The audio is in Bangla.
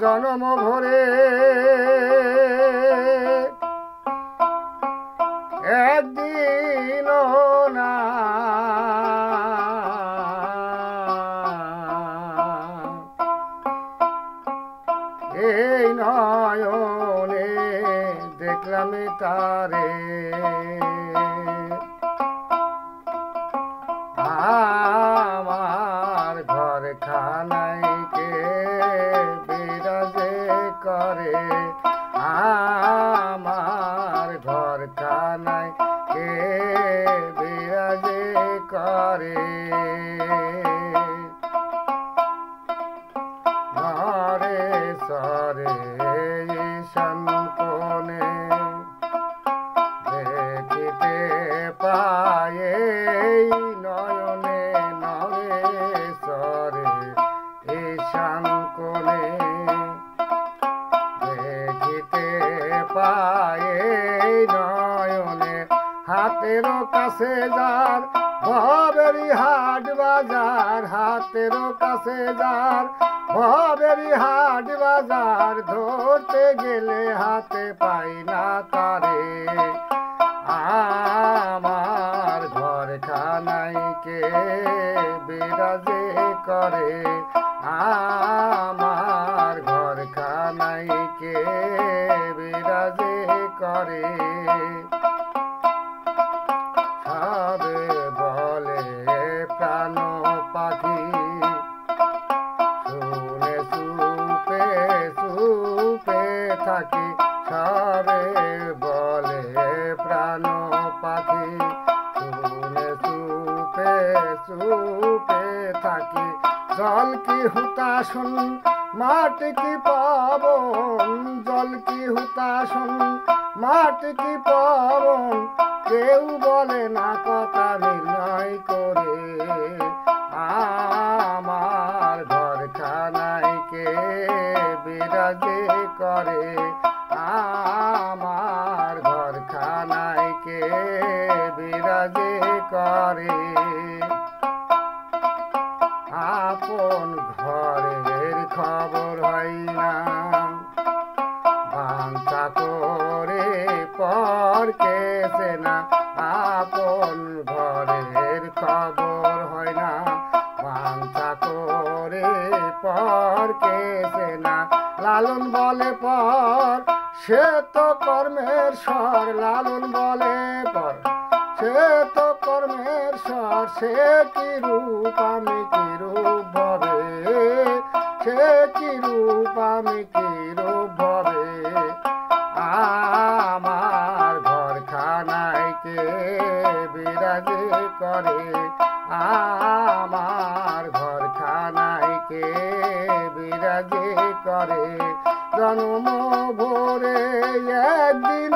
জনম ভরে একদিন না এই নয়নে দেখলাম তারে আমার ঘর খানাই কে বিরাজে করে আমার ঘর খানাই কে বিরাজে করে ঘরে সরে ঈশান কোণে দেখিতে পায়ে নয়নে নরে সরে ঈশান কোণে দেখিতে পায়ে নয়নে হাতের কাছে যার ভবেরি হাট বাজার হাতের কাছে যার ভবেরি হাট বাজার ধরতে গেলে হাতে পাই না তারে আমার ঘর খানাই কে বিরাজে করে আমার ঘর খানাই কে বিরাজে করে সবে বলে প্রাণ পাখি শুনে সুপে সুপে থাকি সবে বলে প্রাণ পাখি শুনে সুপে সুপে থাকি জল কি হুতাশন মাটি কি পাবন জল কি হুতাশন মাটি কি পাবন কেউ বলে না কথা নির্ণয় করে আমার ঘর খানাই কে বিরাজে করে আমার ঘর খানাই কে বিরাজে করে আপন ঘরের খবর হয় না বাঞ্ছা করে পর কেসে না আপন ঘরের খবর হয় না বাঞ্ছা করে পর কেসে না লালন বলে পর সে তো কর্মের স্বর লালন বলে পর সে তো কর্মের স্বর সে কি রূপ আমি কি রূপ ভবে সে কি রূপ আমি কি রূপ ভবে আমার ঘর খানাই কে বিরাজে করে আমার ঘর খানাই কে বিরাজে করে জন্ম ভরে একদিন